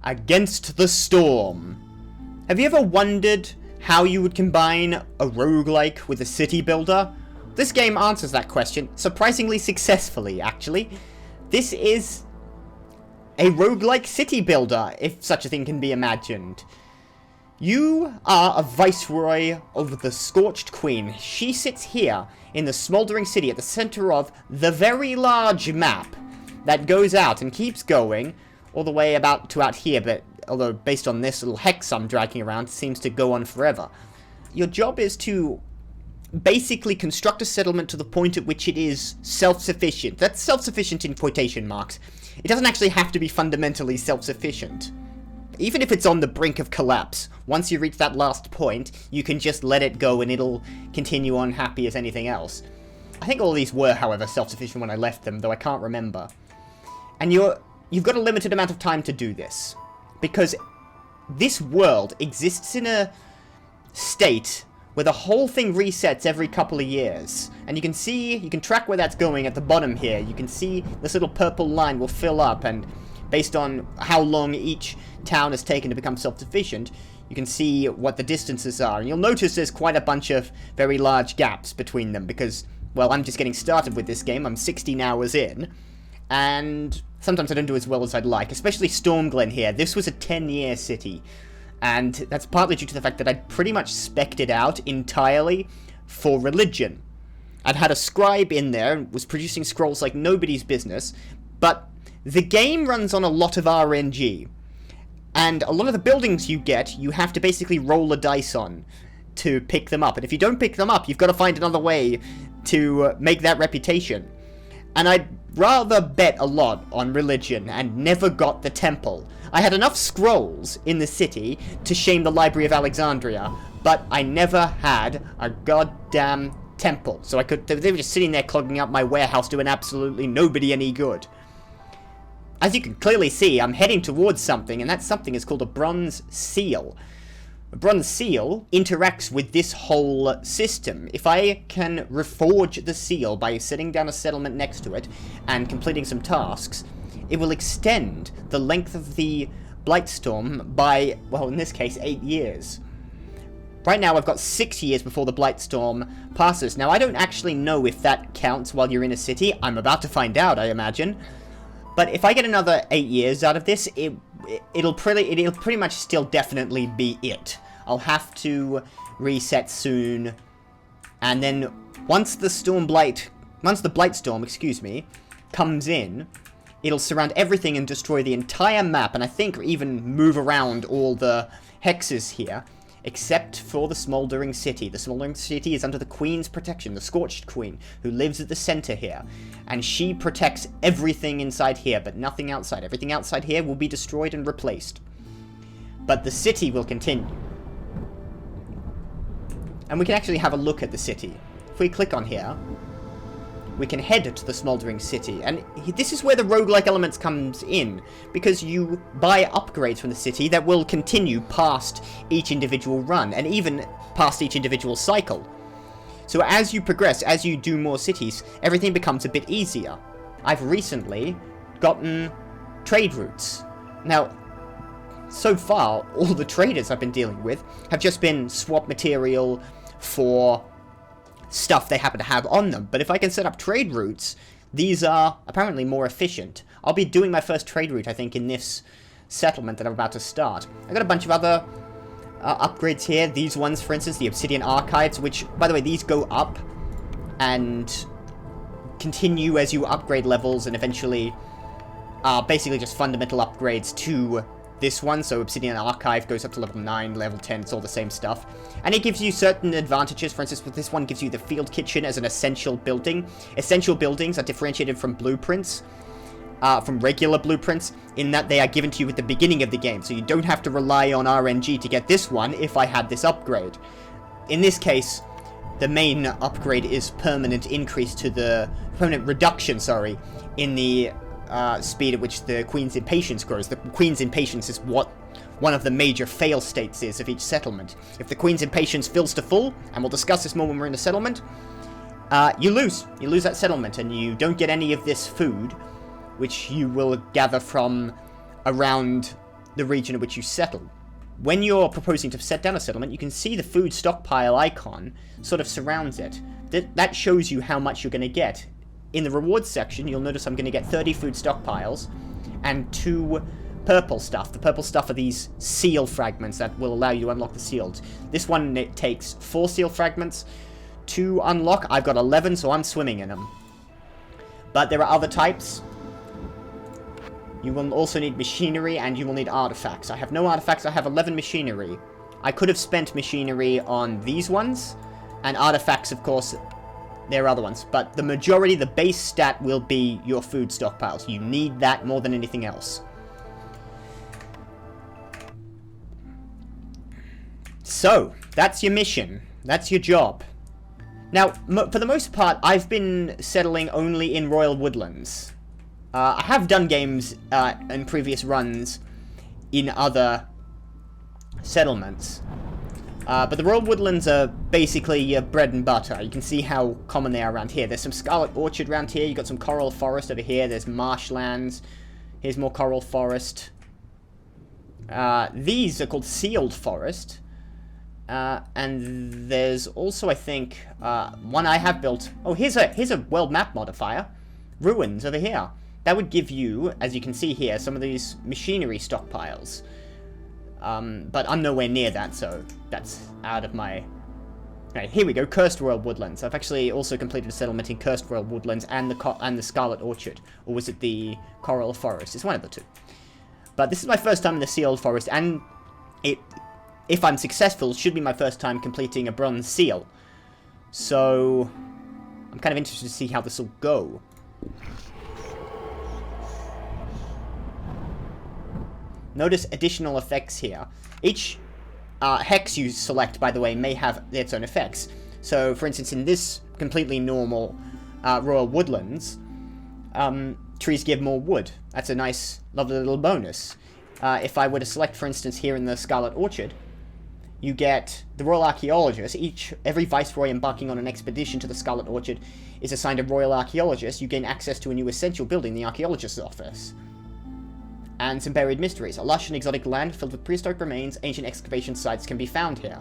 Against the Storm. Have you ever wondered how you would combine a roguelike with a city builder? This game answers that question, surprisingly successfully, actually. This is a roguelike city builder, if such a thing can be imagined. You are a viceroy over the Scorched Queen. She sits here in the Smouldering City at the center of the very large map that goes out and keeps going all the way about to out here, but although based on this little hex I'm dragging around, it seems to go on forever. Your job is to basically construct a settlement to the point at which it is self-sufficient. That's self-sufficient in quotation marks. It doesn't actually have to be fundamentally self-sufficient. Even if it's on the brink of collapse, once you reach that last point, you can just let it go and it'll continue on happy as anything else. I think all these were, however, self-sufficient when I left them, though I can't remember. And you've got a limited amount of time to do this, because this world exists in a state where the whole thing resets every couple of years. And you can track where that's going at the bottom here. You can see this little purple line will fill up, and based on how long each town has taken to become self-sufficient, you can see what the distances are. And you'll notice there's quite a bunch of very large gaps between them, because, well, I'm just getting started with this game. I'm 16 hours in, and sometimes I don't do as well as I'd like, especially Stormglen here. This was a 10-year city, and that's partly due to the fact that I'd pretty much spec'd it out entirely for religion. I'd had a scribe in there and was producing scrolls like nobody's business, but the game runs on a lot of RNG, and a lot of the buildings you get, you have to basically roll a dice on to pick them up, and if you don't pick them up, you've got to find another way to make that reputation. And I'd rather bet a lot on religion and never got the temple. I had enough scrolls in the city to shame the Library of Alexandria, but I never had a goddamn temple. So they were just sitting there clogging up my warehouse, doing absolutely nobody any good. As you can clearly see, I'm heading towards something, and that something is called a bronze seal. A bronze seal interacts with this whole system. If I can reforge the seal by setting down a settlement next to it and completing some tasks, it will extend the length of the Blightstorm by, well, in this case, 8 years. Right now, I've got 6 years before the Blightstorm passes. Now, I don't actually know if that counts while you're in a city. I'm about to find out, I imagine. But if I get another 8 years out of this, it'll pretty much still definitely be it. I'll have to reset soon, and then once the Blightstorm, excuse me, comes in, it'll surround everything and destroy the entire map, and I think even move around all the hexes here, except for the Smouldering City. The Smouldering City is under the Queen's protection, the Scorched Queen, who lives at the center here. And she protects everything inside here, but nothing outside. Everything outside here will be destroyed and replaced. But the city will continue. And we can actually have a look at the city. If we click on here, we can head to the Smouldering City, and this is where the roguelike elements comes in, because you buy upgrades from the city that will continue past each individual run, and even past each individual cycle. So as you progress, as you do more cities, everything becomes a bit easier. I've recently gotten trade routes. Now, so far, all the traders I've been dealing with have just been swap material for stuff they happen to have on them. But if I can set up trade routes, these are apparently more efficient. I'll be doing my first trade route, I think, in this settlement that I'm about to start. I've got a bunch of other upgrades here. These ones, for instance, the Obsidian Archives, which, by the way, these go up and continue as you upgrade levels, and eventually are basically just fundamental upgrades to this one. So Obsidian Archive goes up to level 9, level 10, it's all the same stuff. And it gives you certain advantages. For instance, with this one gives you the Field Kitchen as an essential building. Essential buildings are differentiated from blueprints, from regular blueprints, in that they are given to you at the beginning of the game. So you don't have to rely on RNG to get this one if I had this upgrade. In this case, the main upgrade is permanent reduction, in the speed at which the Queen's Impatience grows. The Queen's Impatience is what one of the major fail states is of each settlement. If the Queen's Impatience fills to full, and we'll discuss this more when we're in the settlement, you lose. You lose that settlement, and you don't get any of this food, which you will gather from around the region in which you settle. When you're proposing to set down a settlement, you can see the food stockpile icon sort of surrounds it. That shows you how much you're going to get. In the rewards section, you'll notice I'm going to get 30 food stockpiles and 2 purple stuff. The purple stuff are these seal fragments that will allow you to unlock the seals. This one, it takes 4 seal fragments to unlock. I've got 11, so I'm swimming in them. But there are other types. You will also need machinery, and you will need artifacts. I have no artifacts, I have 11 machinery. I could have spent machinery on these ones, and artifacts, of course, there are other ones. But the majority, the base stat, will be your food stockpiles. You need that more than anything else. So, that's your mission. That's your job. Now, for the most part, I've been settling only in Royal Woodlands. I have done games in previous runs in other settlements. But the Royal Woodlands are basically your bread and butter. You can see how common they are around here. There's some Scarlet Orchard around here. You've got some Coral Forest over here. There's marshlands. Here's more Coral Forest. These are called Sealed Forest. And there's also, I think, one I have built. Oh, here's a world map modifier. Ruins over here. That would give you, as you can see here, some of these machinery stockpiles. But I'm nowhere near that, so that's out of my... Right, here we go, Cursed Royal Woodlands. I've actually also completed a settlement in Cursed Royal Woodlands and the Scarlet Orchard. Or was it the Coral Forest? It's one of the two. But this is my first time in the Sealed Forest, and if I'm successful, should be my first time completing a bronze seal. So, I'm kind of interested to see how this will go. Notice additional effects here. Each hex you select, by the way, may have its own effects. So, for instance, in this completely normal Royal Woodlands, trees give more wood. That's a nice, lovely little bonus. If I were to select, for instance, here in the Scarlet Orchard, you get the Royal Archaeologist. Every Viceroy embarking on an expedition to the Scarlet Orchard is assigned a Royal Archaeologist. You gain access to a new essential building, the Archaeologist's Office. And some buried mysteries. A lush and exotic land filled with prehistoric remains, ancient excavation sites can be found here.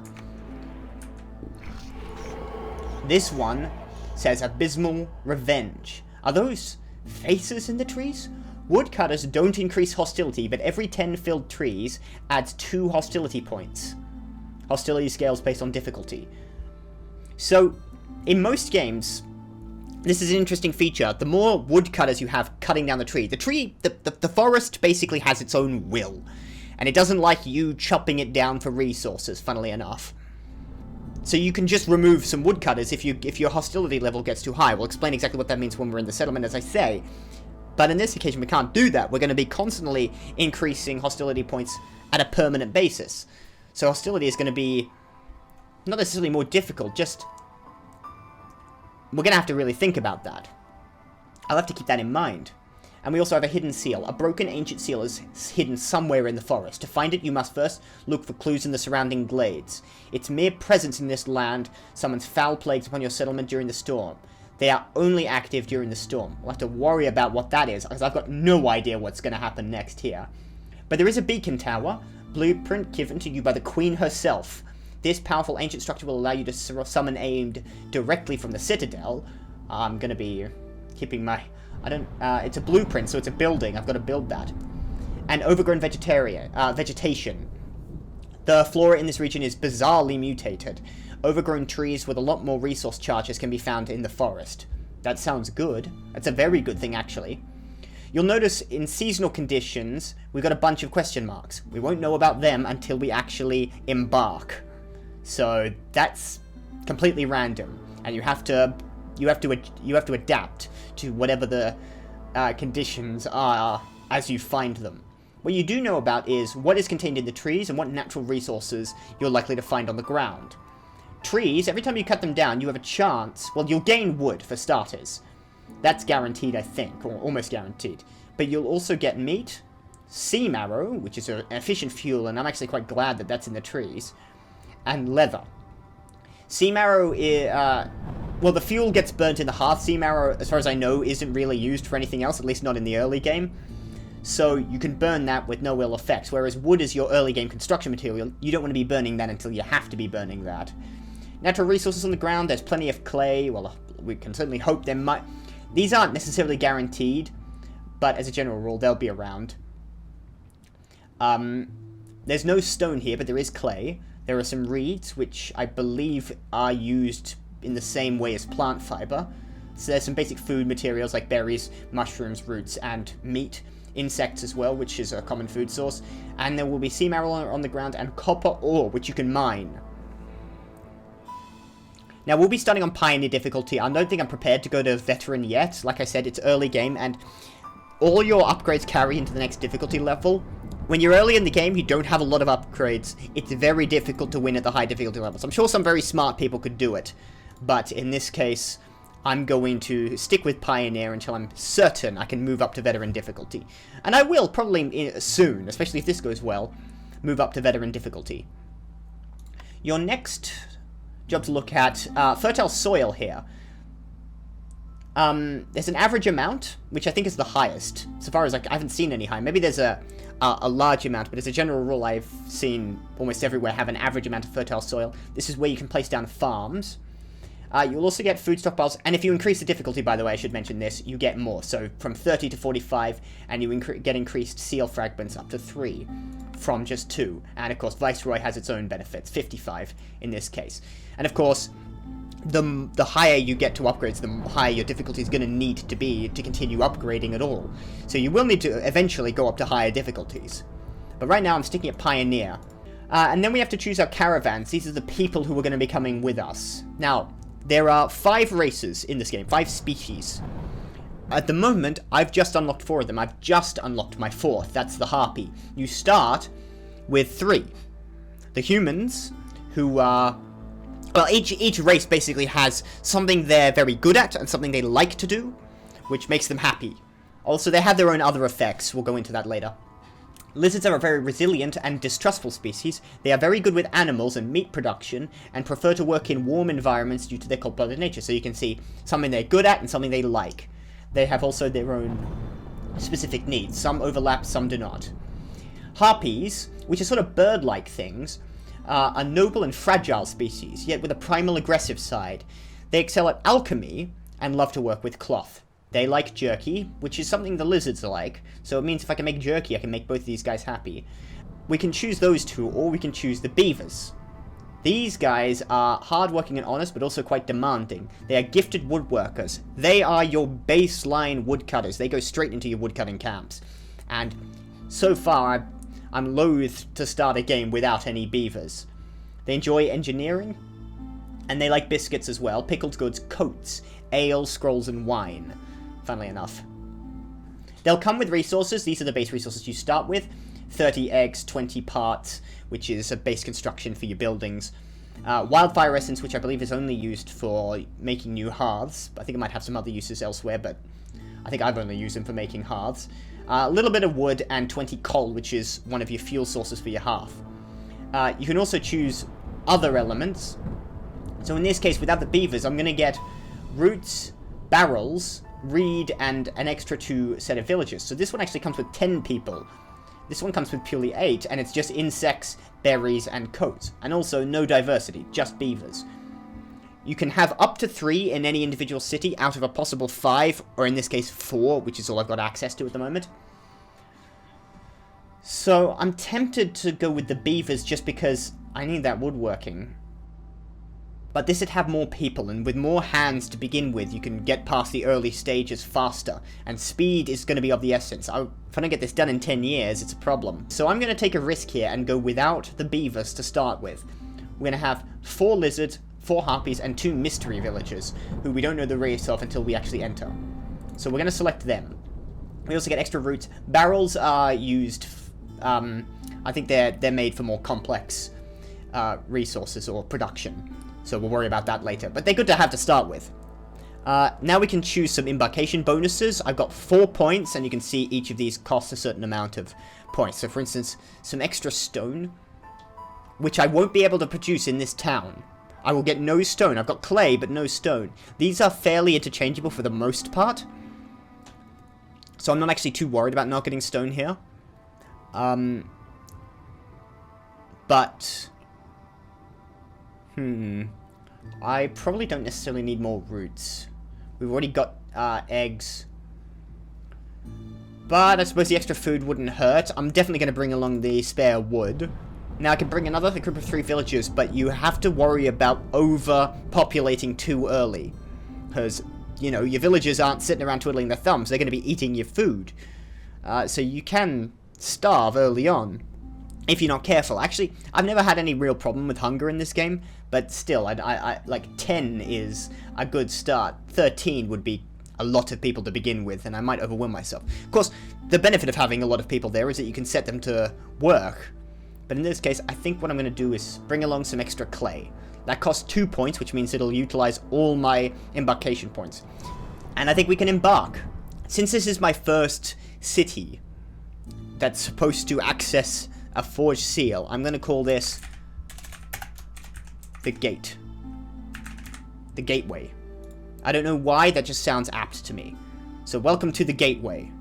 This one says Abysmal Revenge. Are those faces in the trees? Woodcutters don't increase hostility, but every 10 filled trees adds 2 hostility points. Hostility scales based on difficulty. So, in most games, this is an interesting feature. The more woodcutters you have cutting down the tree, the forest basically has its own will. And it doesn't like you chopping it down for resources, funnily enough. So you can just remove some woodcutters if your hostility level gets too high. We'll explain exactly what that means when we're in the settlement, as I say. But in this occasion, we can't do that. We're going to be constantly increasing hostility points at a permanent basis. So hostility is going to be not necessarily more difficult, just... We're going to have to really think about that. I'll have to keep that in mind. And we also have a hidden seal. A broken ancient seal is hidden somewhere in the forest. To find it, you must first look for clues in the surrounding glades. Its mere presence in this land summons foul plagues upon your settlement during the storm. They are only active during the storm. We'll have to worry about what that is, because I've got no idea what's going to happen next here. But there is a beacon tower, blueprint given to you by the Queen herself. This powerful ancient structure will allow you to summon aid directly from the citadel. I'm going to be keeping my... it's a blueprint, so it's a building. I've got to build that. And overgrown vegetation. The flora in this region is bizarrely mutated. Overgrown trees with a lot more resource charges can be found in the forest. That sounds good. That's a very good thing, actually. You'll notice in seasonal conditions, we've got a bunch of question marks. We won't know about them until we actually embark. So that's completely random, and you have to adapt to whatever the conditions are as you find them. What you do know about is what is contained in the trees and what natural resources you're likely to find on the ground. Trees, every time you cut them down, you have a chance. Well, you'll gain wood for starters. That's guaranteed, I think, or almost guaranteed. But you'll also get meat, sea marrow, which is an efficient fuel, and I'm actually quite glad that that's in the trees. And leather. Sea marrow is, well, the fuel gets burnt in the hearth. Sea marrow, as far as I know, isn't really used for anything else, at least not in the early game. so you can burn that with no ill effects, whereas wood is your early game construction material. You don't want to be burning that until you have to be burning that. Natural resources on the ground, there's plenty of clay. Well, we can certainly hope there might... These aren't necessarily guaranteed, but as a general rule, they'll be around. There's no stone here, but there is clay. There are some reeds, which I believe are used in the same way as plant fiber. So there's some basic food materials like berries, mushrooms, roots, and meat. Insects as well, which is a common food source. And there will be sea marrow on the ground and copper ore, which you can mine. Now, we'll be starting on Pioneer difficulty. I don't think I'm prepared to go to Veteran yet. Like I said, it's early game, and all your upgrades carry into the next difficulty level. When you're early in the game, you don't have a lot of upgrades. It's very difficult to win at the high difficulty levels. I'm sure some very smart people could do it. But in this case, I'm going to stick with Pioneer until I'm certain I can move up to Veteran difficulty. And I will, probably soon, especially if this goes well, move up to Veteran difficulty. Your next job to look at, fertile soil here. There's an average amount, which I think is the highest. So far as I haven't seen any high. Maybe there's a large amount, but as a general rule, I've seen almost everywhere have an average amount of fertile soil. This is where you can place down farms. You'll also get food stockpiles, and if you increase the difficulty, by the way, I should mention this, you get more. So from 30 to 45, and you get increased seal fragments up to 3 from just 2. And of course, Viceroy has its own benefits, 55 in this case. And of course, the higher you get to upgrades, the higher your difficulty is going to need to be to continue upgrading at all. So you will need to eventually go up to higher difficulties. But right now I'm sticking at Pioneer. And then we have to choose our caravans. These are the people who are going to be coming with us. Now, there are 5 races in this game, 5 species. At the moment, I've just unlocked 4 of them. I've just unlocked my 4th. That's the Harpy. You start with 3. The humans, who are... Well, each race basically has something they're very good at and something they like to do, which makes them happy. Also, they have their own other effects. We'll go into that later. Lizards are a very resilient and distrustful species. They are very good with animals and meat production, and prefer to work in warm environments due to their cold-blooded nature. So you can see something they're good at and something they like. They have also their own specific needs. Some overlap, some do not. Harpies, which are sort of bird-like things, are noble and fragile species, yet with a primal aggressive side. They excel at alchemy and love to work with cloth. They like jerky, which is something the lizards like, so it means if I can make jerky, I can make both of these guys happy. We can choose those two, or we can choose the beavers. These guys are hardworking and honest, but also quite demanding. They are gifted woodworkers. They are your baseline woodcutters. They go straight into your woodcutting camps. And so far, I'm loath to start a game without any beavers. They enjoy engineering, and they like biscuits as well, pickled goods, coats, ale, scrolls, and wine, funnily enough. They'll come with resources. These are the base resources you start with. 30 eggs, 20 parts, which is a base construction for your buildings. Wildfire essence, which I believe is only used for making new hearths. I think it might have some other uses elsewhere, but I think I've only used them for making hearths. A little bit of wood and 20 coal, which is one of your fuel sources for your hearth. You can also choose other elements. So in this case, without the beavers, I'm going to get roots, barrels, reed, and an extra 2 set of villagers. So this one actually comes with 10 people. This one comes with purely 8, and it's just insects, berries, and coats. And also no diversity, just beavers. You can have up to 3 in any individual city out of a possible 5, or in this case 4, which is all I've got access to at the moment. So I'm tempted to go with the beavers just because I need that woodworking. But this would have more people, and with more hands to begin with, you can get past the early stages faster, and speed is going to be of the essence. If I don't get this done in 10 years, it's a problem. So I'm going to take a risk here and go without the beavers to start with. We're going to have 4 lizards, 4 harpies, and 2 mystery villagers, who we don't know the race of until we actually enter. So we're going to select them. We also get extra roots. Barrels are used, I think they're made for more complex resources or production. So we'll worry about that later. But they're good to have to start with. Now we can choose some embarkation bonuses. I've got 4 points, and you can see each of these costs a certain amount of points. So for instance, some extra stone, which I won't be able to produce in this town. I will get no stone. I've got clay, but no stone. These are fairly interchangeable for the most part. So I'm not actually too worried about not getting stone here. But... I probably don't necessarily need more roots. We've already got eggs. But I suppose the extra food wouldn't hurt. I'm definitely going to bring along the spare wood. Now I can bring another group of 3 villagers, but you have to worry about overpopulating too early. Because, you know, your villagers aren't sitting around twiddling their thumbs. They're going to be eating your food. So you can starve early on. If you're not careful. Actually, I've never had any real problem with hunger in this game, but still, like 10 is a good start. 13 would be a lot of people to begin with, and I might overwhelm myself. Of course, the benefit of having a lot of people there is that you can set them to work. But in this case, I think what I'm going to do is bring along some extra clay. That costs 2 points, which means it'll utilize all my embarkation points. And I think we can embark. Since this is my first city that's supposed to access a forged seal, I'm going to call this the gate. The gateway. I don't know why, that just sounds apt to me. So welcome to the gateway.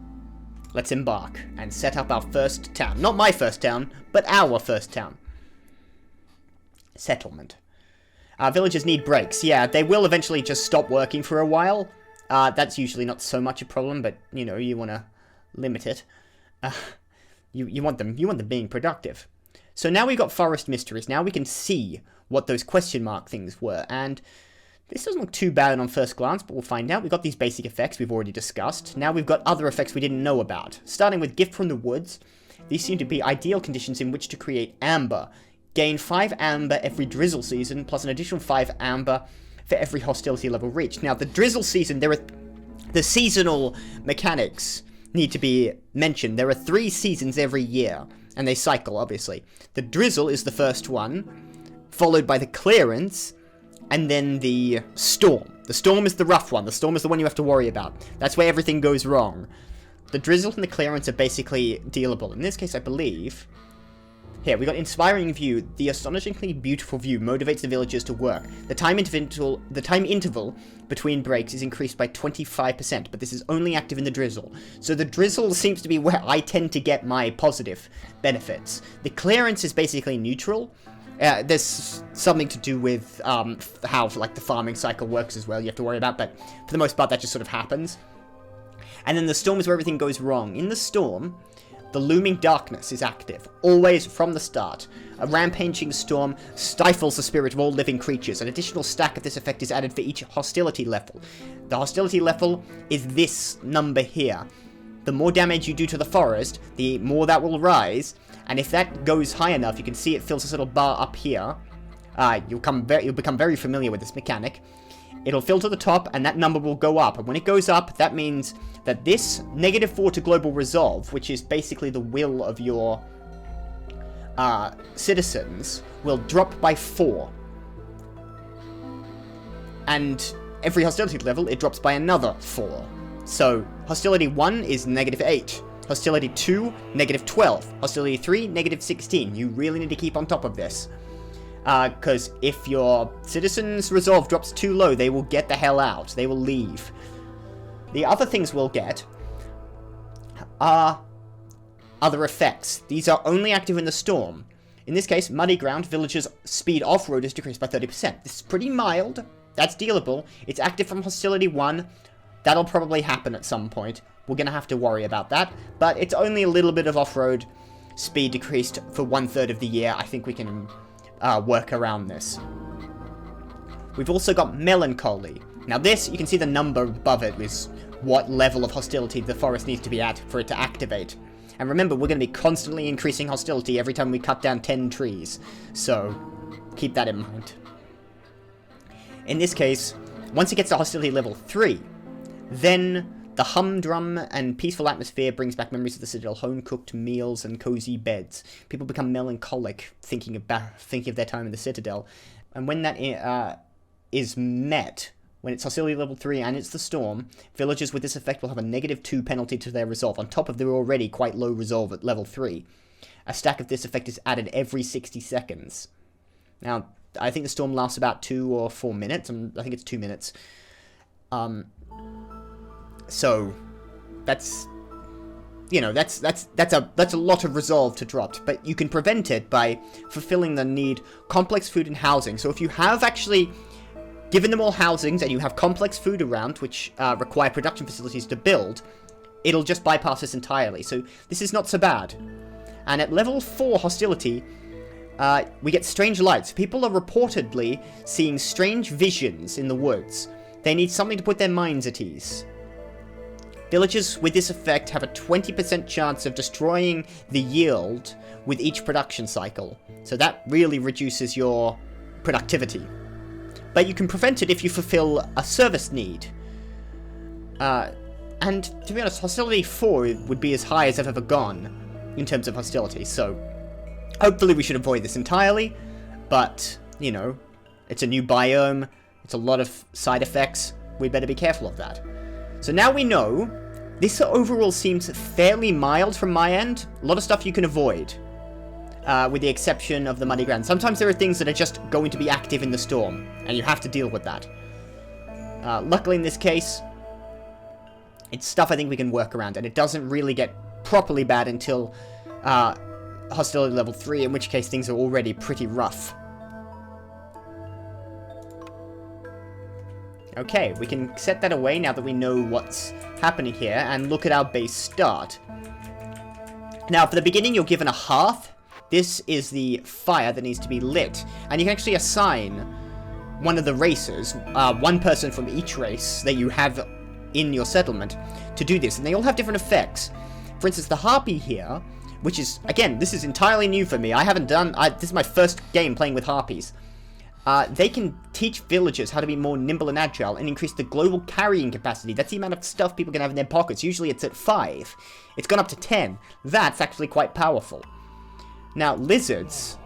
Let's embark and set up our first town. Not my first town, but our first town. Settlement. Our villagers need breaks. Yeah, they will eventually just stop working for a while. That's usually not so much a problem, but, you know, you want to limit it. You want them being productive. So now we've got forest mysteries. Now we can see what those question mark things were. And this doesn't look too bad on first glance, but we'll find out. We've got these basic effects we've already discussed. Now we've got other effects we didn't know about. Starting with Gift from the Woods. These seem to be ideal conditions in which to create amber. Gain 5 amber every drizzle season, plus an additional 5 amber for every hostility level reached. Now, the drizzle season, the seasonal mechanics need to be mentioned. There are 3 seasons every year, and they cycle, obviously. The drizzle is the first one, followed by the clearance, and then the storm. The storm is the rough one. The storm is the one you have to worry about. That's where everything goes wrong. The drizzle and the clearance are basically dealable. In this case, I believe... Here, we got Inspiring View. The astonishingly beautiful view motivates the villagers to work. The time interval between breaks is increased by 25%, but this is only active in the drizzle. So the drizzle seems to be where I tend to get my positive benefits. The clearance is basically neutral. There's something to do with how like the farming cycle works as well you have to worry about, but for the most part that just sort of happens. And then the storm is where everything goes wrong. In the storm, the looming darkness is active, always from the start. A rampaging storm stifles the spirit of all living creatures. An additional stack of this effect is added for each hostility level. The hostility level is this number here. The more damage you do to the forest, the more that will rise. And if that goes high enough, you can see it fills this little bar up here. You'll become very familiar with this mechanic. It'll fill to the top, and that number will go up. And when it goes up, that means that this -4 to global resolve, which is basically the will of your citizens, will drop by 4. And every hostility level, it drops by another 4. So, hostility 1 is -8. Hostility 2, -12. Hostility 3, -16. You really need to keep on top of this. Because if your citizens' resolve drops too low, they will get the hell out. They will leave. The other things we'll get are other effects. These are only active in the storm. In this case, muddy ground, villagers' speed off-road is decreased by 30%. This is pretty mild. That's dealable. It's active from hostility 1. That'll probably happen at some point. We're going to have to worry about that. But it's only a little bit of off-road speed decreased for 1/3 of the year. I think we can work around this. We've also got Melancholy. Now this, you can see the number above it is what level of hostility the forest needs to be at for it to activate. And remember, we're going to be constantly increasing hostility every time we cut down 10 trees. So, keep that in mind. In this case, once it gets to hostility level 3, then the humdrum and peaceful atmosphere brings back memories of the Citadel, home-cooked meals and cozy beds. People become melancholic thinking of their time in the Citadel. And when that is met, when it's hostility level 3 and it's the storm, villagers with this effect will have a -2 penalty to their resolve, on top of their already quite low resolve at level 3. A stack of this effect is added every 60 seconds. Now, I think the storm lasts about 2 or 4 minutes. I think it's 2 minutes. So, that's you know, that's a lot of resolve to drop, but you can prevent it by fulfilling the need complex food and housing. So if you have actually given them all housings and you have complex food around, which require production facilities to build, it'll just bypass this entirely. So this is not so bad. And at level 4 hostility, we get strange lights. People are reportedly seeing strange visions in the woods. They need something to put their minds at ease. Villagers with this effect have a 20% chance of destroying the yield with each production cycle. So that really reduces your productivity. But you can prevent it if you fulfill a service need. And to be honest, hostility 4 would be as high as I've ever gone in terms of hostility. So hopefully we should avoid this entirely. But, you know, it's a new biome. It's a lot of side effects. We better be careful of that. So now we know, this overall seems fairly mild from my end. A lot of stuff you can avoid, with the exception of the muddy ground. Sometimes there are things that are just going to be active in the storm, and you have to deal with that. Luckily in this case, it's stuff I think we can work around, and it doesn't really get properly bad until hostility level 3, in which case things are already pretty rough. Okay, we can set that away now that we know what's happening here, and look at our base start. Now, for the beginning, you're given a hearth. This is the fire that needs to be lit, and you can actually assign one of the races, one person from each race that you have in your settlement, to do this, and they all have different effects. For instance, the harpy here, which is, again, this is entirely new for me. This is my first game playing with harpies. They can teach villagers how to be more nimble and agile and increase the global carrying capacity. That's the amount of stuff people can have in their pockets. Usually it's at 5. It's gone up to 10. That's actually quite powerful. Now, lizards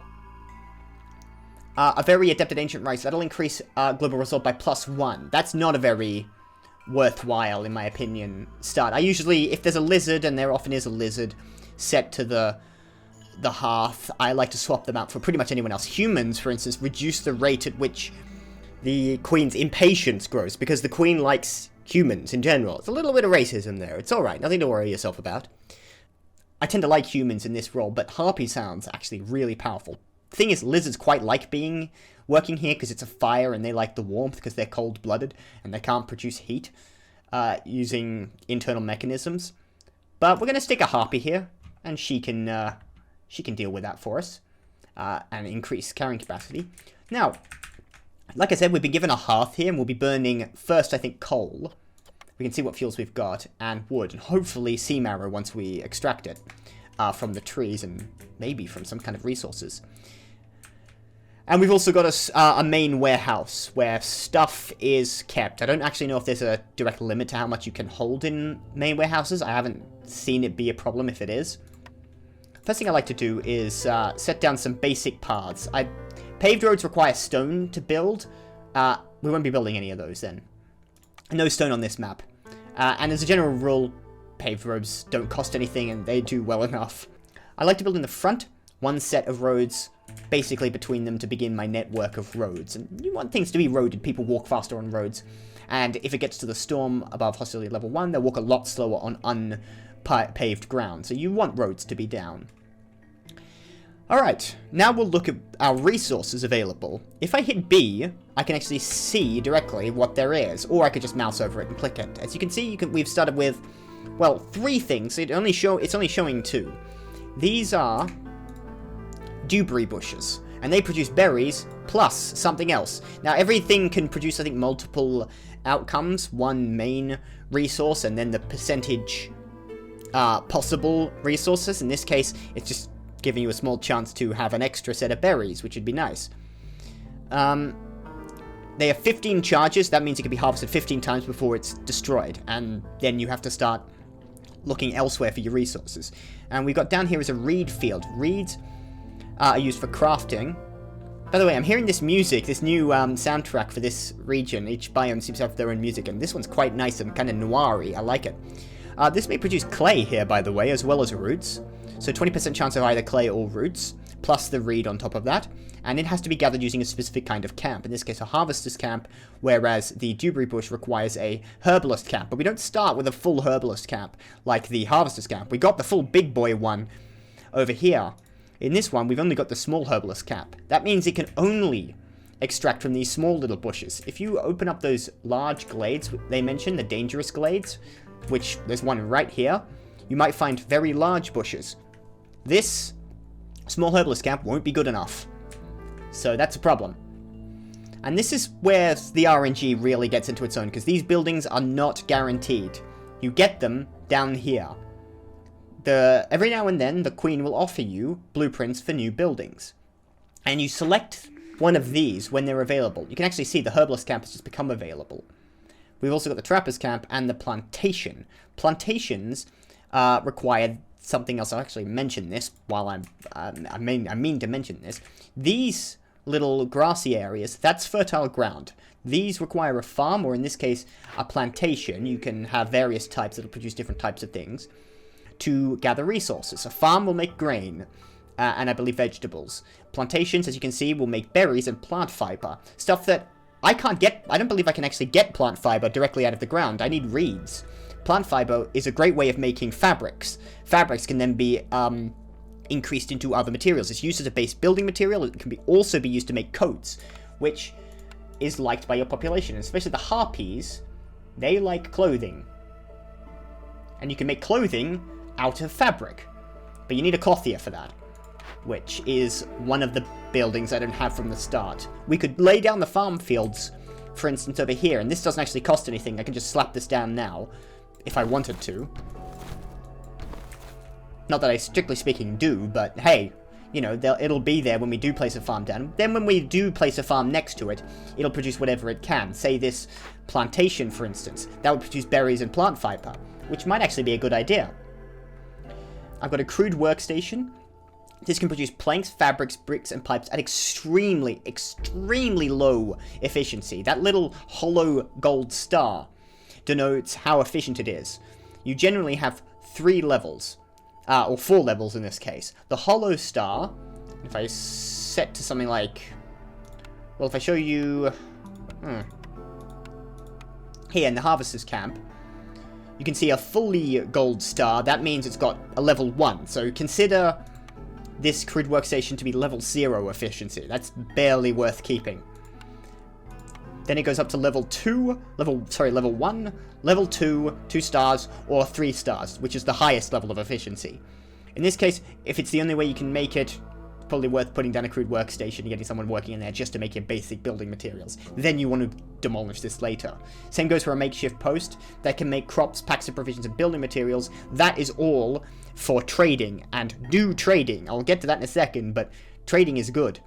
are very adept at ancient rites. That'll increase global resolve by +1. That's not a very worthwhile, in my opinion, start. I usually, if there's a lizard, and there often is a lizard set to the hearth, I like to swap them out for pretty much anyone else. Humans, for instance, reduce the rate at which the queen's impatience grows, because the queen likes humans in general. It's a little bit of racism there. It's alright, nothing to worry yourself about. I tend to like humans in this role, but harpy sounds actually really powerful. The thing is, lizards quite like working here because it's a fire and they like the warmth because they're cold-blooded and they can't produce heat using internal mechanisms. But we're going to stick a harpy here, and she can deal with that for us, and increase carrying capacity. Now, like I said, we've been given a hearth here, and we'll be burning first, I think, coal. We can see what fuels we've got, and wood, and hopefully sea marrow once we extract it from the trees, and maybe from some kind of resources. And we've also got a main warehouse where stuff is kept. I don't actually know if there's a direct limit to how much you can hold in main warehouses. I haven't seen it be a problem if it is. First thing I like to do is set down some basic paths. Paved roads require stone to build. We won't be building any of those then. No stone on this map. And as a general rule, paved roads don't cost anything and they do well enough. I like to build in the front, one set of roads basically between them to begin my network of roads. And you want things to be roaded, people walk faster on roads. And if it gets to the storm above hostility level 1, they'll walk a lot slower on unpaved ground. So you want roads to be down. Alright, now we'll look at our resources available. If I hit B, I can actually see directly what there is, or I could just mouse over it and click it. As you can see, we've started with, well, 3 things. It's only showing 2. These are dewberry bushes, and they produce berries plus something else. Now, everything can produce, I think, multiple outcomes. One main resource, and then the percentage possible resources. In this case, it's just giving you a small chance to have an extra set of berries, which would be nice. They have 15 charges. That means it can be harvested 15 times before it's destroyed, and then you have to start looking elsewhere for your resources. And we've got down here is a reed field. Reeds are used for crafting. By the way, I'm hearing this music, this new soundtrack for this region. Each biome seems to have their own music, and this one's quite nice and kind of noir-y. I like it. This may produce clay here, by the way, as well as roots. So 20% chance of either clay or roots. plus the reed on top of that, and it has to be gathered using a specific kind of camp, in this case a harvester's camp, whereas the dewberry bush requires a herbalist camp. But we don't start with a full herbalist camp like the harvester's camp. We got the full big boy one over here. In this one, we've only got the small herbalist camp. That means it can only extract from these small little bushes. If you open up those large glades they mentioned, the dangerous glades, which there's one right here, you might find very large bushes. This small herbalist camp won't be good enough. So that's a problem. And this is where the RNG really gets into its own, because these buildings are not guaranteed. You get them down here. Every now and then, the Queen will offer you blueprints for new buildings. And you select one of these when they're available. You can actually see the herbalist camp has just become available. We've also got the trapper's camp and the plantation. Plantations require something else. I'll actually mention this while I mean to mention this. These little grassy areas, that's fertile ground. These require a farm, or in this case, a plantation. You can have various types that'll produce different types of things to gather resources. A farm will make grain, and I believe vegetables. Plantations, as you can see, will make berries and plant fiber. Stuff that I can't get. I don't believe I can actually get plant fiber directly out of the ground. I need reeds. Plant fiber is a great way of making fabrics. Fabrics can then be increased into other materials. It's used as a base building material. It can also be used to make coats, which is liked by your population, especially the harpies. They like clothing. And you can make clothing out of fabric. But you need a clothier for that, which is one of the buildings I don't have from the start. We could lay down the farm fields, for instance, over here, and this doesn't actually cost anything. I can just slap this down now, if I wanted to. Not that I, strictly speaking, do, but hey, you know, it'll be there when we do place a farm down. Then when we do place a farm next to it, it'll produce whatever it can. Say this plantation, for instance. That would produce berries and plant fiber, which might actually be a good idea. I've got a crude workstation. This can produce planks, fabrics, bricks, and pipes at extremely, extremely low efficiency. That little hollow gold star denotes how efficient it is. You generally have 3 levels, or 4 levels in this case. The hollow star, if I set to something like, well, if I show you, here in the Harvester's Camp, you can see a fully gold star. That means it's got a level 1. So consider this crude workstation to be level 0 efficiency. That's barely worth keeping. Then it goes up to level 2, level 1, level 2, 2 stars, or 3 stars, which is the highest level of efficiency. In this case, if it's the only way you can make it, probably worth putting down a crude workstation and getting someone working in there just to make your basic building materials. Then you want to demolish this later. Same goes for a makeshift post that can make crops, packs of provisions, and building materials. That is all for trading, and do trading. I'll get to that in a second, but trading is good.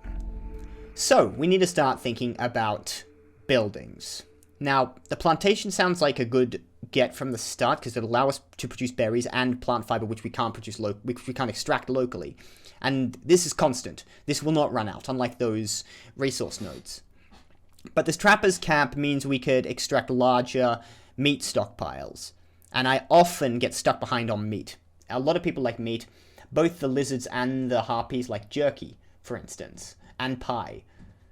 So, we need to start thinking about buildings. Now, the plantation sounds like a good get from the start, because it'll allow us to produce berries and plant fiber, which we can't produce which we can't extract locally. And this is constant. This will not run out, unlike those resource nodes. But this trapper's camp means we could extract larger meat stockpiles. And I often get stuck behind on meat. A lot of people like meat. Both the lizards and the harpies like jerky, for instance, and pie.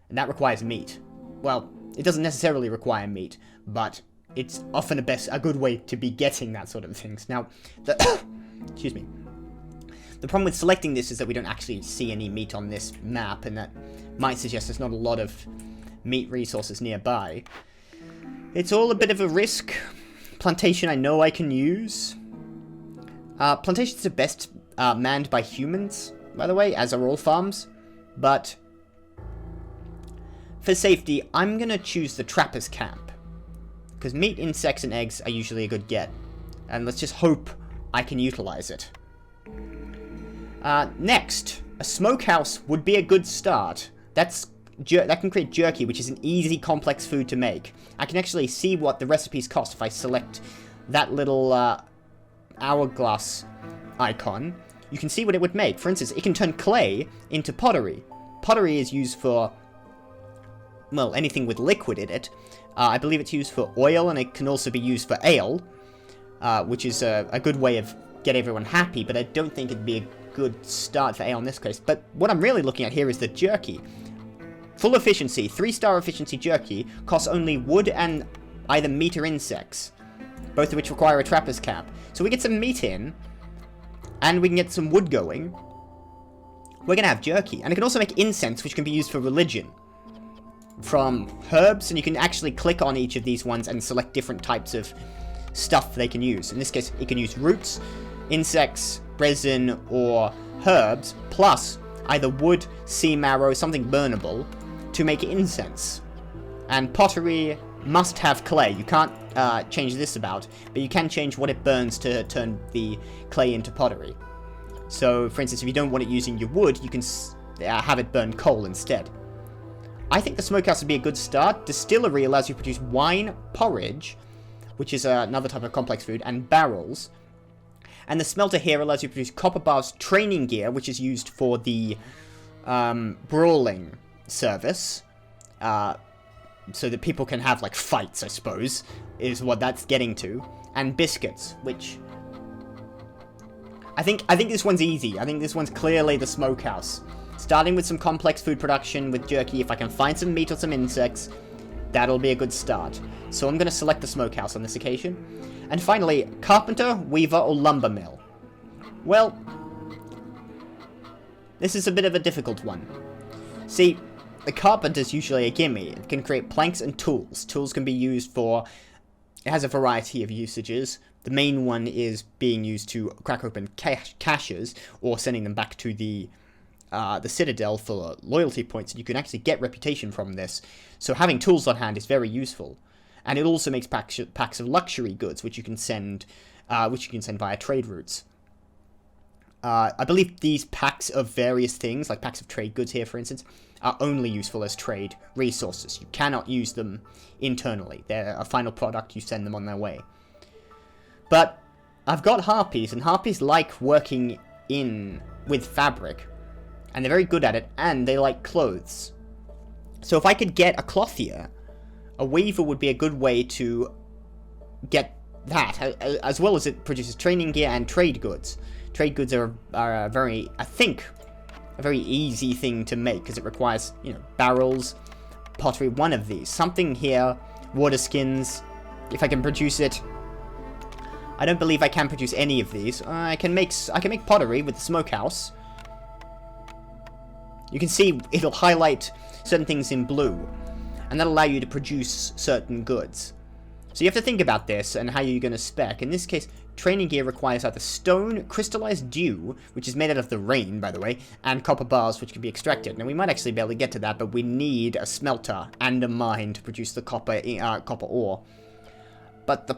And that requires meat. Well, it doesn't necessarily require meat, but it's often a good way to be getting that sort of things. Now, excuse me. The problem with selecting this is that we don't actually see any meat on this map, and that might suggest there's not a lot of meat resources nearby. It's all a bit of a risk. Plantation I know I can use. Plantations are best manned by humans, by the way, as are all farms. But for safety, I'm going to choose the trapper's camp. Because meat, insects, and eggs are usually a good get. And let's just hope I can utilize it. Next, a smokehouse would be a good start. That can create jerky, which is an easy, complex food to make. I can actually see what the recipes cost if I select that little hourglass icon. You can see what it would make. For instance, it can turn clay into pottery. Pottery is used for, well, anything with liquid in it. I believe it's used for oil, and it can also be used for ale, which is a good way of get everyone happy, but I don't think it'd be a good start for ale in this case. But what I'm really looking at here is the jerky. Full efficiency, 3-star efficiency jerky, costs only wood and either meat or insects, both of which require a trapper's cap. So we get some meat in, and we can get some wood going. We're going to have jerky, and it can also make incense, which can be used for religion. From herbs, and you can actually click on each of these ones and select different types of stuff they can use. In this case, it can use roots, insects, resin, or herbs, plus either wood, sea marrow, something burnable, to make incense. And pottery must have clay. You can't change this about, but you can change what it burns to turn the clay into pottery. So, for instance, if you don't want it using your wood, you can have it burn coal instead. I think the smokehouse would be a good start. Distillery allows you to produce wine, porridge, which is another type of complex food, and barrels. And the smelter here allows you to produce copper bars, training gear, which is used for the brawling service. So that people can have, like, fights, I suppose, is what that's getting to. And biscuits, which... I think this one's easy. I think this one's clearly the smokehouse. Starting with some complex food production with jerky, if I can find some meat or some insects, that'll be a good start. So I'm going to select the smokehouse on this occasion. And finally, carpenter, weaver, or lumber mill. Well, this is a bit of a difficult one. See, the carpenter's usually a gimme. It can create planks and tools. Tools can be used for... It has a variety of usages. The main one is being used to crack open caches, or sending them back to the Citadel for loyalty points, and you can actually get reputation from this. So having tools on hand is very useful. And it also makes packs of luxury goods, which you can send via trade routes. I believe these packs of various things, like packs of trade goods here, for instance, are only useful as trade resources. You cannot use them internally. They're a final product, you send them on their way. But I've got harpies, and harpies like working with fabric, and they're very good at it, and they like clothes. So if I could get a clothier, a weaver would be a good way to get that, as well as it produces training gear and trade goods. Trade goods are a very, I think, a very easy thing to make, because it requires, barrels, pottery, one of these. Something here, water skins, if I can produce it. I don't believe I can produce any of these. I can make pottery with the smokehouse. You can see it'll highlight certain things in blue, and that'll allow you to produce certain goods. So you have to think about this and how you're going to spec. In this case, training gear requires either stone, crystallized dew, which is made out of the rain, by the way, and copper bars, which can be extracted. Now, we might actually be able to get to that, but we need a smelter and a mine to produce the copper ore. But the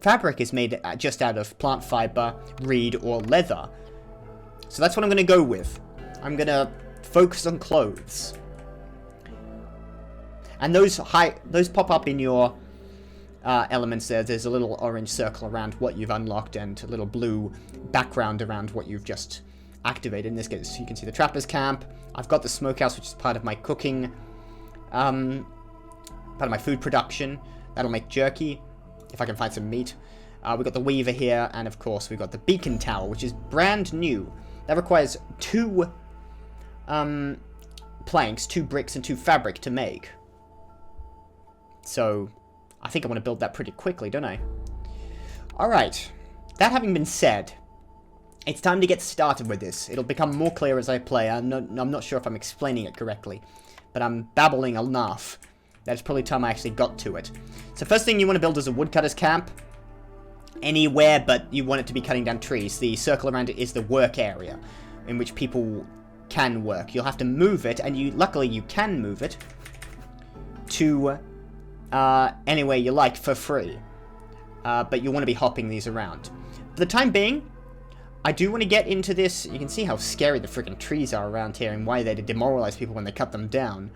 fabric is made just out of plant fiber, reed, or leather. So that's what I'm going to go with. I'm going to focus on clothes. And those pop up in your elements there. There's a little orange circle around what you've unlocked and a little blue background around what you've just activated. In this case, you can see the trapper's camp. I've got the smokehouse, which is part of my cooking, part of my food production. That'll make jerky, if I can find some meat. We've got the weaver here, and of course we've got the beacon tower, which is brand new. That requires 2 planks, 2 bricks, and 2 fabric to make. So, I think I want to build that pretty quickly, don't I? Alright, that having been said, it's time to get started with this. It'll become more clear as I play. I'm not sure if I'm explaining it correctly, but I'm babbling enough that it's probably time I actually got to it. So first thing you want to build is a woodcutter's camp. Anywhere, but you want it to be cutting down trees. The circle around it is the work area, in which people can work. You'll have to move it, and luckily you can move it to anywhere you like for free. But you want to be hopping these around. For the time being, I do want to get into this. You can see how scary the freaking trees are around here and why they demoralize people when they cut them down.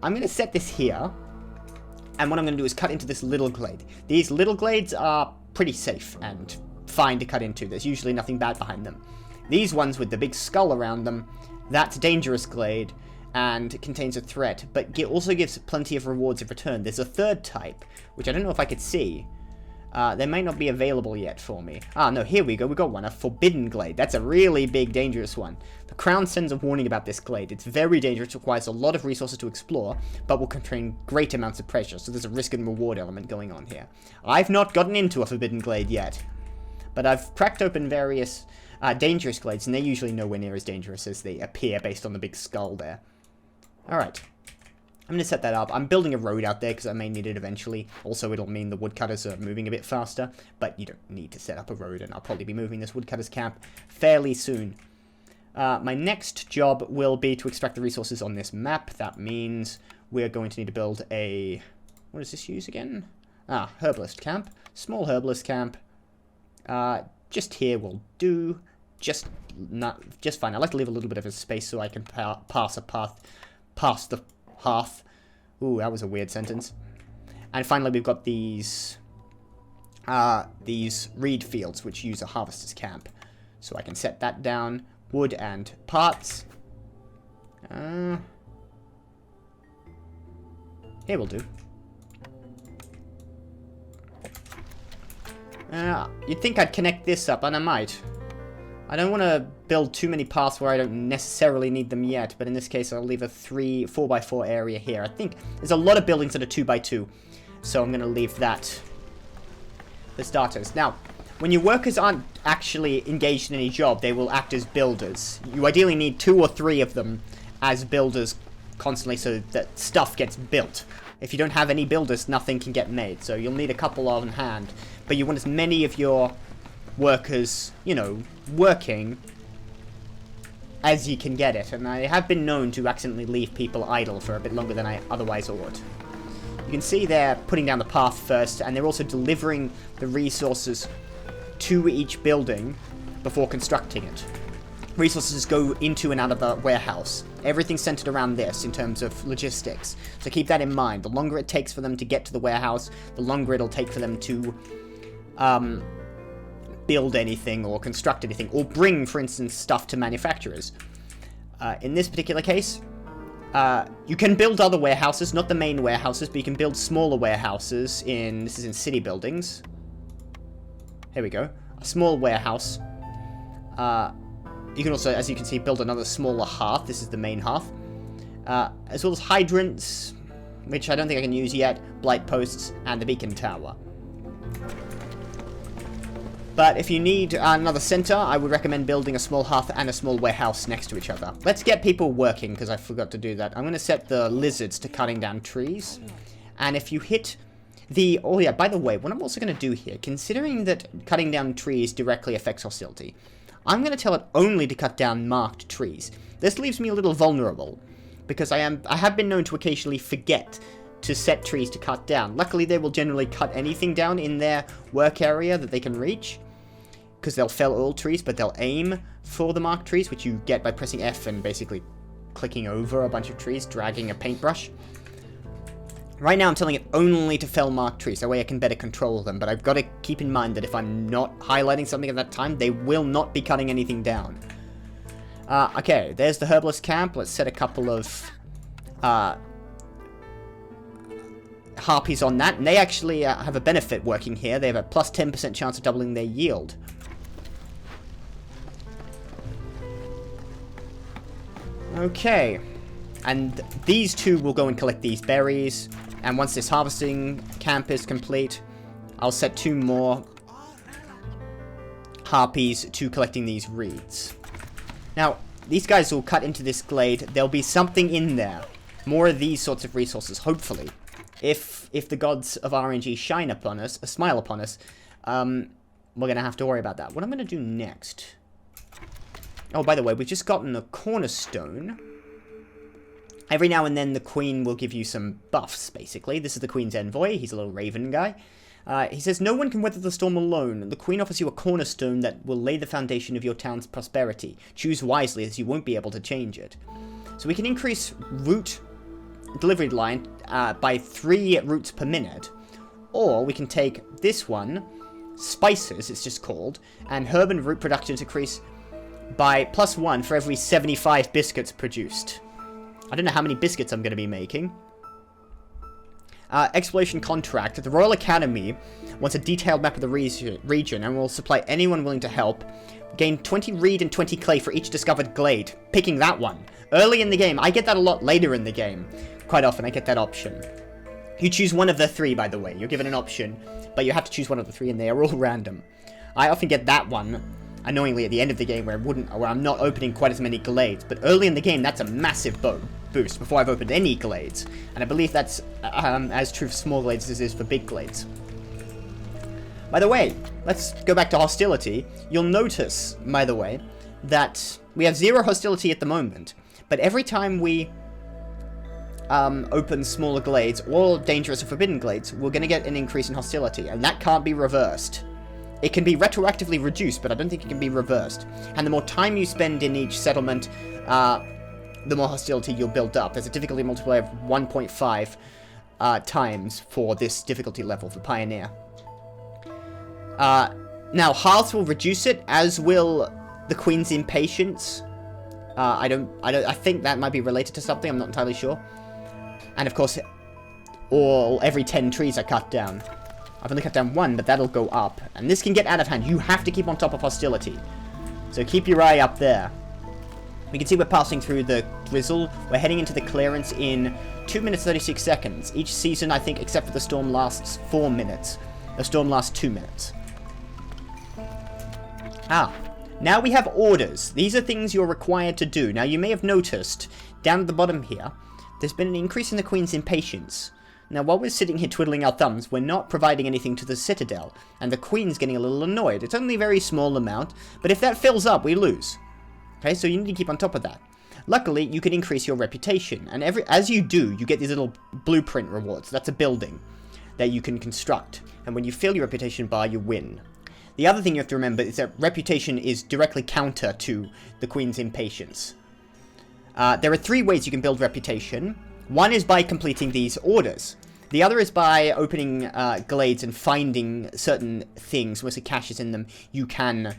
I'm going to set this here, and what I'm going to do is cut into this little glade. These little glades are pretty safe and fine to cut into. There's usually nothing bad behind them. These ones with the big skull around them, that's a dangerous glade and contains a threat, but it also gives plenty of rewards in return. There's a third type, which I don't know if I could see. They might not be available yet for me. Ah, no, here we go. We got one. A forbidden glade. That's a really big, dangerous one. The crown sends a warning about this glade. It's very dangerous, requires a lot of resources to explore, but will contain great amounts of pressure, so there's a risk and reward element going on here. I've not gotten into a forbidden glade yet, but I've cracked open various dangerous glades, and they're usually nowhere near as dangerous as they appear based on the big skull there. Alright. I'm going to set that up. I'm building a road out there because I may need it eventually. Also, it'll mean the woodcutters are moving a bit faster, but you don't need to set up a road, and I'll probably be moving this woodcutters camp fairly soon. My next job will be to extract the resources on this map. That means we're going to need to build a... What does this use again? Ah, herbalist camp. Small herbalist camp. Just here will do. Just fine. I like to leave a little bit of a space so I can pass a path past the hearth. Ooh, that was a weird sentence. And finally, we've got these reed fields, which use a harvester's camp. So I can set that down. Wood and parts. Here will do. You'd think I'd connect this up, and I might. I don't want to build too many paths where I don't necessarily need them yet, but in this case I'll leave a 4x4 area here. I think there's a lot of buildings that are 2x2, so I'm going to leave that for starters. Now, when your workers aren't actually engaged in any job, they will act as builders. You ideally need 2 or 3 of them as builders constantly so that stuff gets built. If you don't have any builders, nothing can get made, so you'll need a couple on hand. But you want as many of your workers, you know, working as you can get it. And I have been known to accidentally leave people idle for a bit longer than I otherwise ought. You can see they're putting down the path first, and they're also delivering the resources to each building before constructing it. Resources go into and out of the warehouse. Everything's centered around this in terms of logistics. So keep that in mind. The longer it takes for them to get to the warehouse, the longer it'll take for them to build anything or construct anything, or bring, for instance, stuff to manufacturers. In this particular case, you can build other warehouses, not the main warehouses, but you can build smaller warehouses this is in city buildings. Here we go. A small warehouse. You can also, as you can see, build another smaller hearth. This is the main hearth. As well as hydrants, which I don't think I can use yet, blight posts, and the beacon tower. But if you need another center, I would recommend building a small hearth and a small warehouse next to each other. Let's get people working, because I forgot to do that. I'm going to set the lizards to cutting down trees. And if you hit the... Oh yeah, by the way, what I'm also going to do here, considering that cutting down trees directly affects hostility, I'm going to tell it only to cut down marked trees. This leaves me a little vulnerable, because I have been known to occasionally forget to set trees to cut down. Luckily, they will generally cut anything down in their work area that they can reach, because they'll fell all trees, but they'll aim for the marked trees, which you get by pressing F and basically clicking over a bunch of trees, dragging a paintbrush. Right now, I'm telling it only to fell marked trees, that way I can better control them, but I've got to keep in mind that if I'm not highlighting something at that time, they will not be cutting anything down. Okay, there's the herbalist camp. Let's set a couple of harpies on that, and they actually have a benefit working here. They have a plus 10% chance of doubling their yield. Okay, and these two will go and collect these berries, and once this harvesting camp is complete, I'll set 2 more harpies to collecting these reeds. Now, these guys will cut into this glade. There'll be something in there. More of these sorts of resources, hopefully. If the gods of RNG shine upon us, smile upon us, we're going to have to worry about that. What I'm going to do next... Oh, by the way, we've just gotten a cornerstone. Every now and then the queen will give you some buffs, basically. This is the queen's envoy. He's a little raven guy. He says, no one can weather the storm alone. The queen offers you a cornerstone that will lay the foundation of your town's prosperity. Choose wisely, as you won't be able to change it. So we can increase root delivery line by 3 roots per minute. Or we can take this one, spices, it's just called, and herb and root production increase by +1 for every 75 biscuits produced. I don't know how many biscuits I'm going to be making. Exploration contract. The Royal Academy wants a detailed map of the region and will supply anyone willing to help. Gain 20 reed and 20 clay for each discovered glade. Picking that one. Early in the game. I get that a lot later in the game. Quite often I get that option. You choose one of the three, by the way. You're given an option, but you have to choose one of the three and they are all random. I often get that one, annoyingly, at the end of the game where I'm not opening quite as many glades. But early in the game, that's a massive boost before I've opened any glades. And I believe that's as true for small glades as it is for big glades. By the way, let's go back to hostility. You'll notice, by the way, that we have 0 hostility at the moment. But every time we open smaller glades or dangerous or forbidden glades, we're going to get an increase in hostility. And that can't be reversed. It can be retroactively reduced, but I don't think it can be reversed. And the more time you spend in each settlement, the more hostility you'll build up. There's a difficulty multiplier of 1.5 times for this difficulty level for Pioneer. Now, Hearth will reduce it, as will the Queen's Impatience. I think that might be related to something, I'm not entirely sure. And of course, every 10 trees are cut down. I've only cut down 1, but that'll go up. And this can get out of hand. You have to keep on top of hostility. So keep your eye up there. We can see we're passing through the drizzle. We're heading into the clearance in 2 minutes 36 seconds. Each season, I think, except for the storm, lasts 4 minutes. The storm lasts 2 minutes. Now we have orders. These are things you're required to do. Now, you may have noticed, down at the bottom here, there's been an increase in the Queen's Impatience. Now, while we're sitting here twiddling our thumbs, we're not providing anything to the Citadel, and the Queen's getting a little annoyed. It's only a very small amount, but if that fills up, we lose. Okay, so you need to keep on top of that. Luckily, you can increase your reputation, and as you do, you get these little blueprint rewards. That's a building that you can construct, and when you fill your reputation bar, you win. The other thing you have to remember is that reputation is directly counter to the Queen's Impatience. There are 3 ways you can build reputation. One is by completing these orders. The other is by opening glades and finding certain things, once the cash is in them, you can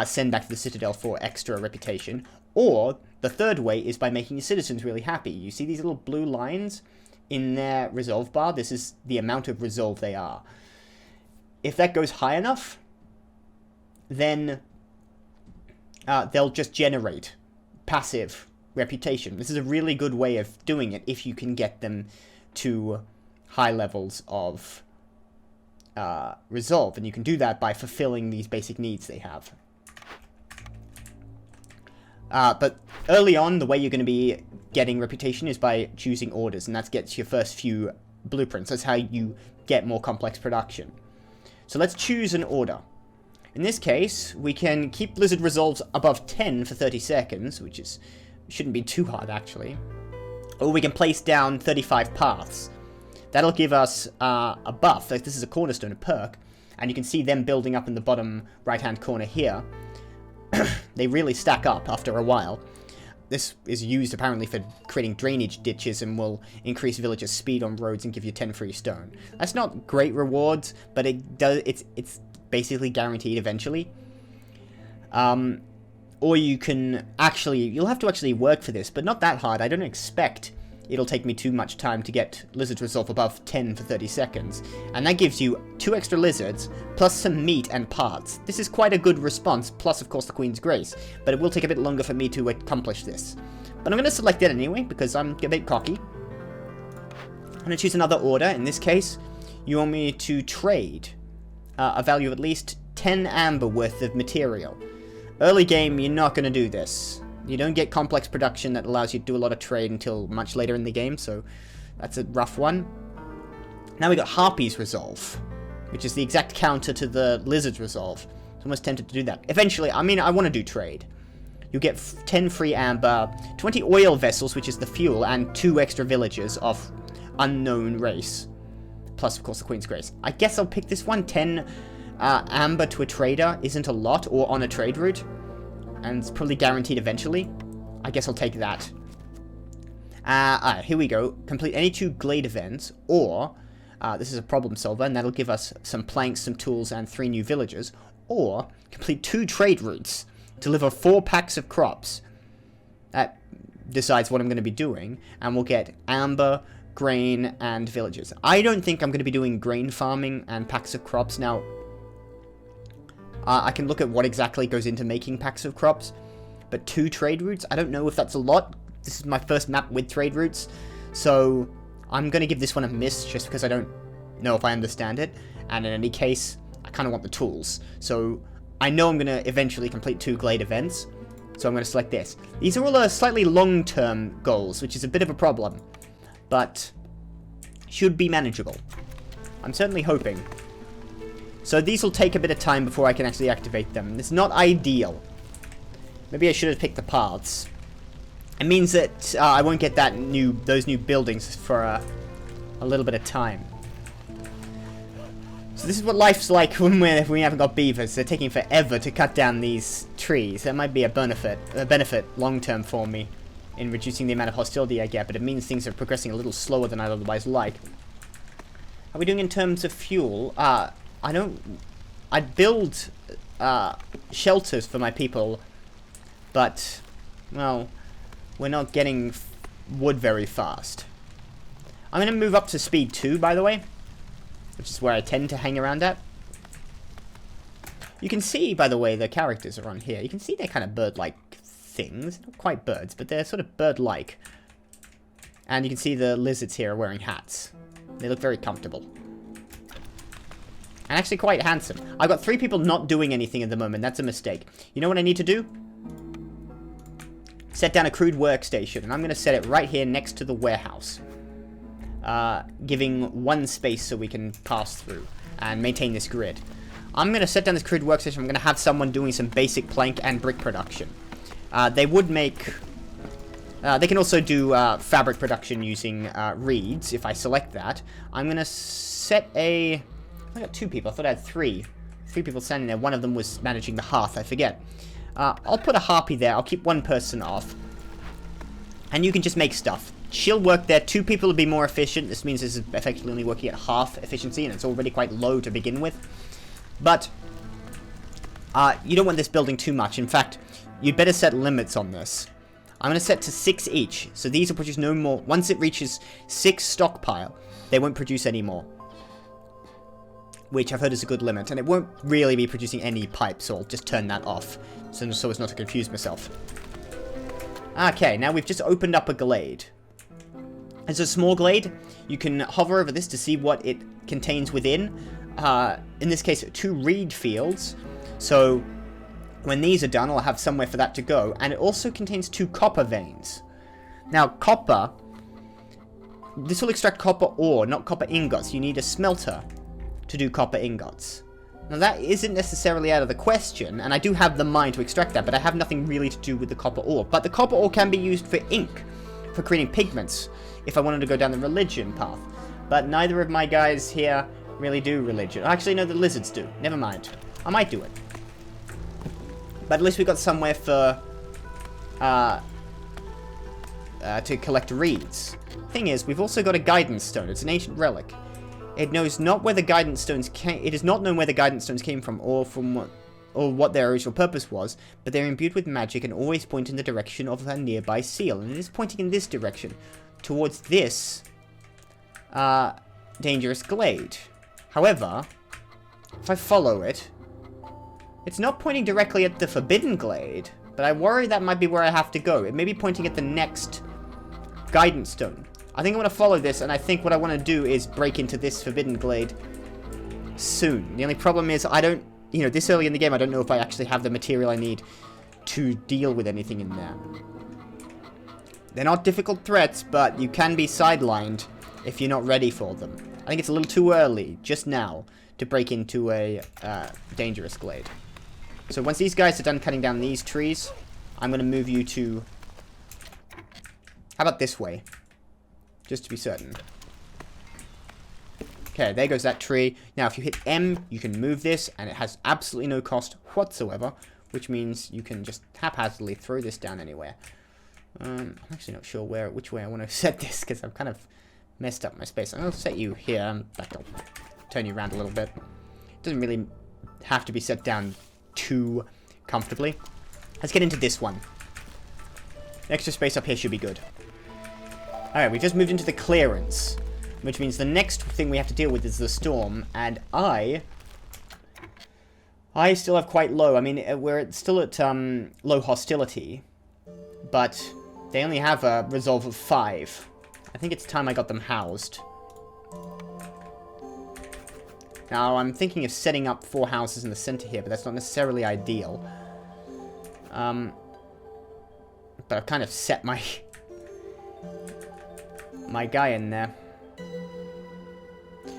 send back to the Citadel for extra reputation. Or, the third way is by making your citizens really happy. You see these little blue lines in their resolve bar? This is the amount of resolve they are. If that goes high enough, then they'll just generate passive reputation. This is a really good way of doing it if you can get them to high levels of resolve, and you can do that by fulfilling these basic needs they have. But early on, the way you're going to be getting reputation is by choosing orders, and that gets your first few blueprints. That's how you get more complex production. So let's choose an order. In this case, we can keep Blizzard resolves above 10 for 30 seconds, which shouldn't be too hard, actually. Or we can place down 35 paths. That'll give us a buff. Like, this is a Cornerstone, a perk, and you can see them building up in the bottom right-hand corner here. They really stack up after a while. This is used, apparently, for creating drainage ditches and will increase villagers' speed on roads and give you 10 free stone. That's not great rewards, but it's basically guaranteed eventually. Or you can you'll have to actually work for this, but not that hard. I don't expect it'll take me too much time to get lizards resolve above 10 for 30 seconds. And that gives you 2 extra lizards, plus some meat and parts. This is quite a good response, plus of course the Queen's Grace, but it will take a bit longer for me to accomplish this. But I'm going to select it anyway, because I'm a bit cocky. I'm going to choose another order. In this case, you want me to trade a value of at least 10 amber worth of material. Early game, you're not going to do this. You don't get complex production that allows you to do a lot of trade until much later in the game, so that's a rough one. Now we got Harpy's Resolve, which is the exact counter to the Lizard's Resolve. I'm almost tempted to do that. Eventually, I want to do trade. You get 10 free amber, 20 oil vessels, which is the fuel, and 2 extra villagers of unknown race. Plus, of course, the Queen's Grace. I guess I'll pick this one. 10 amber to a trader isn't a lot, or on a trade route. And it's probably guaranteed eventually. I guess I'll take that. Alright, here we go. Complete any 2 Glade events, or this is a problem solver, and that'll give us some planks, some tools, and 3 new villagers. Or complete 2 trade routes. Deliver 4 packs of crops. That decides what I'm going to be doing, and we'll get amber, grain, and villages. I don't think I'm going to be doing grain farming and packs of crops. Now, I can look at what exactly goes into making packs of crops, but 2 trade routes, I don't know if that's a lot. This is my first map with trade routes, so I'm going to give this one a miss just because I don't know if I understand it, and in any case, I kind of want the tools. So I know I'm going to eventually complete 2 Glade events, so I'm going to select this. These are all slightly long-term goals, which is a bit of a problem, but should be manageable. I'm certainly hoping. So these will take a bit of time before I can actually activate them. It's not ideal. Maybe I should have picked the paths. It means that I won't get those new buildings for a little bit of time. So this is what life's like when we haven't got beavers. They're taking forever to cut down these trees. That might be a benefit long-term for me in reducing the amount of hostility I get, but it means things are progressing a little slower than I'd otherwise like. How are we doing in terms of fuel? I'd build shelters for my people, but, well, we're not getting wood very fast. I'm going to move up to speed 2, by the way, which is where I tend to hang around at. You can see, by the way, the characters are on here. You can see they're kind of bird-like things. Not quite birds, but they're sort of bird-like. And you can see the lizards here are wearing hats. They look very comfortable. And actually quite handsome. I've got 3 people not doing anything at the moment. That's a mistake. You know what I need to do? Set down a crude workstation. And I'm going to set it right here next to the warehouse. Giving 1 space so we can pass through and maintain this grid. I'm going to set down this crude workstation. I'm going to have someone doing some basic plank and brick production. They would make... they can also do fabric production using reeds, if I select that. I'm going to set a... I got 2 people. I thought I had 3. 3 people standing there. One of them was managing the hearth. I forget. I'll put a harpy there. I'll keep 1 person off. And you can just make stuff. She'll work there. 2 people will be more efficient. This means this is effectively only working at half efficiency, and it's already quite low to begin with. But you don't want this building too much. In fact, you'd better set limits on this. I'm going to set to 6 each. So these will produce no more. Once it reaches 6 stockpile, they won't produce any more. Which I've heard is a good limit. And it won't really be producing any pipes, so I'll just turn that off. So as not to confuse myself. Okay, now we've just opened up a glade. It's a small glade. You can hover over this to see what it contains within. In this case, 2 reed fields. So when these are done, I'll have somewhere for that to go. And it also contains 2 copper veins. Now, copper... This will extract copper ore, not copper ingots. You need a smelter to do copper ingots. Now, that isn't necessarily out of the question, and I do have the mine to extract that, but I have nothing really to do with the copper ore. But the copper ore can be used for ink, for creating pigments, if I wanted to go down the religion path. But neither of my guys here really do religion. Actually, no, the lizards do. Never mind. I might do it. But at least we got somewhere for... to collect reeds. Thing is, we've also got a guidance stone. It's an ancient relic. It knows not where the guidance stones came. It is not known where the guidance stones came from, or what their original purpose was. But they're imbued with magic and always point in the direction of a nearby seal, and it is pointing in this direction, towards this dangerous glade. However, if I follow it, it's not pointing directly at the forbidden glade. But I worry that might be where I have to go. It may be pointing at the next guidance stone. I think I want to follow this, and I think what I want to do is break into this forbidden glade soon. The only problem is I don't, this early in the game, I don't know if I actually have the material I need to deal with anything in there. They're not difficult threats, but you can be sidelined if you're not ready for them. I think it's a little too early, just now, to break into a dangerous glade. So once these guys are done cutting down these trees, I'm going to move you to... How about this way? Just to be certain. Okay, there goes that tree. Now, if you hit M, you can move this, and it has absolutely no cost whatsoever, which means you can just haphazardly throw this down anywhere. I'm actually not sure which way I want to set this, because I've kind of messed up my space. I'm going to set you here. In fact, I'll turn you around a little bit. It doesn't really have to be set down too comfortably. Let's get into this one. Extra space up here should be good. Alright, we just moved into the clearance, which means the next thing we have to deal with is the storm, and I still have quite low. I mean, we're still at low hostility, but they only have a resolve of 5. I think it's time I got them housed. Now, I'm thinking of setting up 4 houses in the center here, but that's not necessarily ideal. But I've kind of set my guy in there.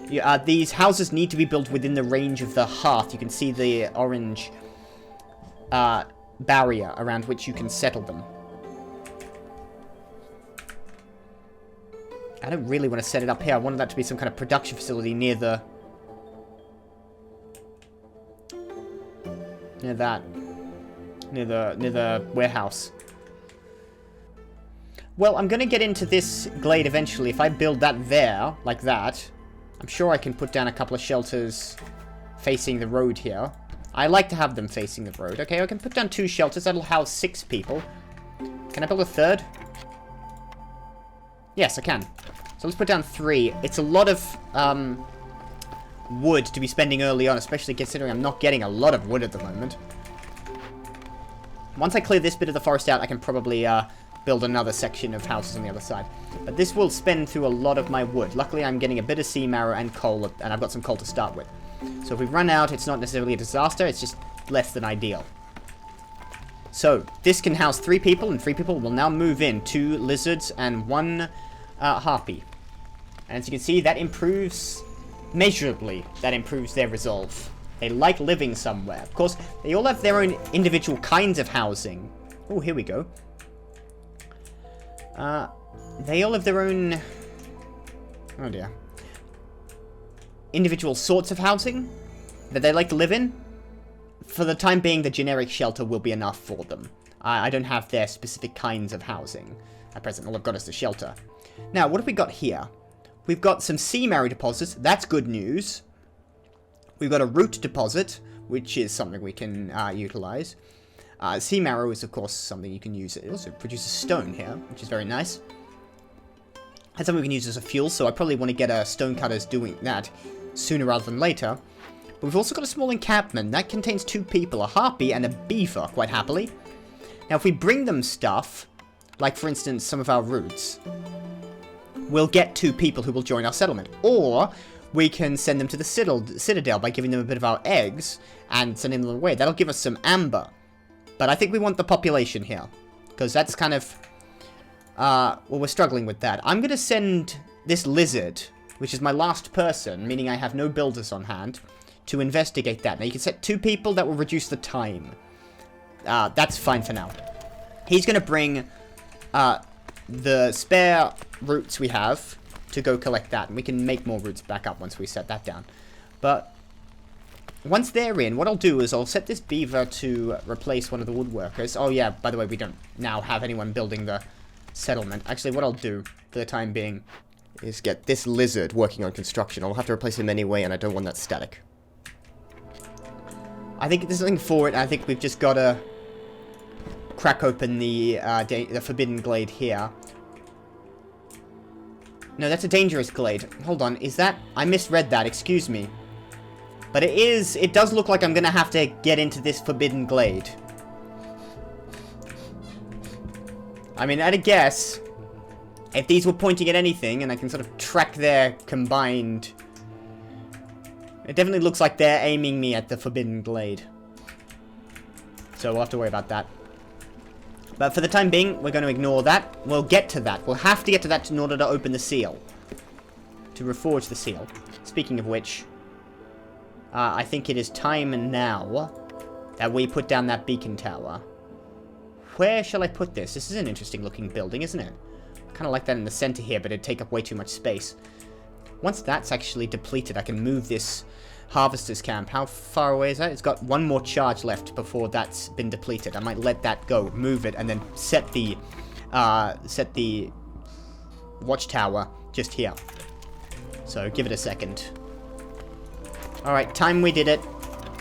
Yeah, these houses need to be built within the range of the hearth. You can see the orange barrier around which you can settle them. I don't really want to set it up here. I wanted that to be some kind of production facility near the... Near the warehouse. Well, I'm going to get into this glade eventually. If I build that there, like that, I'm sure I can put down a couple of shelters facing the road here. I like to have them facing the road. Okay, I can put down 2 shelters. That'll house 6 people. Can I build a 3rd? Yes, I can. So let's put down 3. It's a lot of wood to be spending early on, especially considering I'm not getting a lot of wood at the moment. Once I clear this bit of the forest out, I can probably build another section of houses on the other side. But this will spend through a lot of my wood. Luckily, I'm getting a bit of sea marrow and coal, and I've got some coal to start with. So if we run out, it's not necessarily a disaster, it's just less than ideal. So, this can house 3 people, and 3 people will now move in. 2 lizards and 1 harpy. And as you can see, that improves, measurably, that improves their resolve. They like living somewhere. Of course, they all have their own individual kinds of housing. Oh, here we go. They all have their own... Oh dear. Individual sorts of housing that they like to live in. For the time being, the generic shelter will be enough for them. I don't have their specific kinds of housing at present. All I've got is the shelter. Now, what have we got here? We've got some sea marrow deposits. That's good news. We've got a root deposit, which is something we can utilize. Sea marrow is, of course, something you can use. It also produces stone here, which is very nice. That's something we can use as a fuel, so I probably want to get stonecutters doing that sooner rather than later. But we've also got a small encampment. That contains 2 people, a harpy and a beaver, quite happily. Now, if we bring them stuff, like, for instance, some of our roots, we'll get 2 people who will join our settlement. Or we can send them to the citadel by giving them a bit of our eggs and sending them away. That'll give us some amber. But I think we want the population here, because that's kind of... well, we're struggling with that. I'm going to send this lizard, which is my last person, meaning I have no builders on hand, to investigate that. Now, you can set 2 people. That will reduce the time. That's fine for now. He's going to bring the spare roots we have to go collect that, and we can make more roots back up once we set that down. But once they're in, what I'll do is I'll set this beaver to replace one of the woodworkers. Oh yeah, by the way, we don't now have anyone building the settlement. Actually, what I'll do for the time being is get this lizard working on construction. I'll have to replace him anyway, and I don't want that static. I think there's something for it. I think we've just got to crack open the forbidden glade here. No, that's a dangerous glade. Hold on, is that... I misread that, excuse me. But it does look like I'm gonna have to get into this forbidden glade. I mean, at a guess, if these were pointing at anything, and I can sort of track their combined... It definitely looks like they're aiming me at the forbidden glade. So we'll have to worry about that. But for the time being, we're going to ignore that. We'll get to that. We'll have to get to that in order to open the seal. To reforge the seal. Speaking of which, I think it is time now that we put down that beacon tower. Where shall I put this? This is an interesting looking building, isn't it? I kind of like that in the center here, but it'd take up way too much space. Once that's actually depleted, I can move this harvester's camp. How far away is that? It's got 1 more charge left before that's been depleted. I might let that go, move it, and then set the watchtower just here. So give it a second. Alright, time we did it.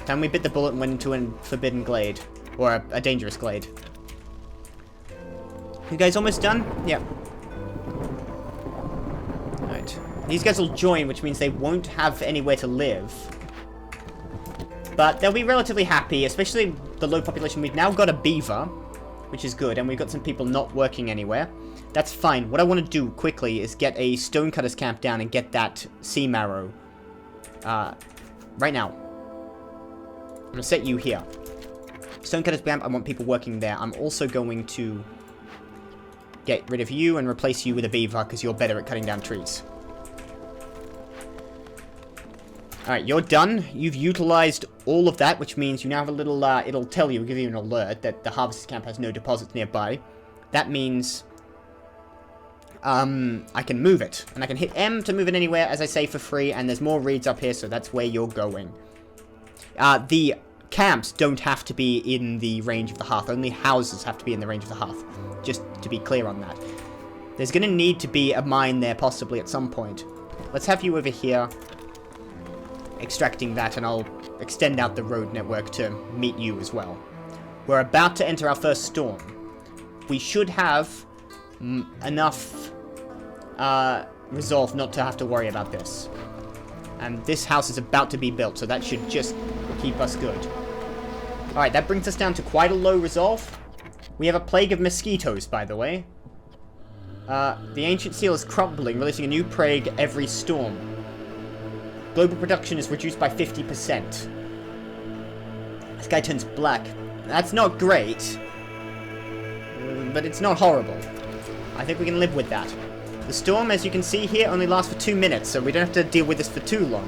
Time we bit the bullet and went into a forbidden glade. Or a dangerous glade. You guys almost done? Yep. These guys will join, which means they won't have anywhere to live. But they'll be relatively happy, especially the low population. We've now got a beaver, which is good, and we've got some people not working anywhere. That's fine. What I want to do quickly is get a stonecutter's camp down and get that sea marrow. Right now. I'm going to set you here. Stonecutter's camp, I want people working there. I'm also going to get rid of you and replace you with a beaver because you're better at cutting down trees. Alright, you're done. You've utilized all of that, which means you now have a little, it'll tell you, give you an alert that the harvest camp has no deposits nearby. That means I can move it. And I can hit M to move it anywhere, as I say, for free. And there's more reeds up here, so that's where you're going. The camps don't have to be in the range of the hearth. Only houses have to be in the range of the hearth. Just to be clear on that. There's going to need to be a mine there, possibly, at some point. Let's have you over here extracting that, and I'll extend out the road network to meet you as well. We're about to enter our first storm. We should have enough resolve not to have to worry about this. And this house is about to be built, so that should just keep us good. Alright, that brings us down to quite a low resolve. We have a plague of mosquitoes, by the way. The ancient seal is crumbling, releasing a new plague every storm. Global production is reduced by 50%. This guy turns black. That's not great. But it's not horrible. I think we can live with that. The storm, as you can see here, only lasts for 2 minutes, so we don't have to deal with this for too long.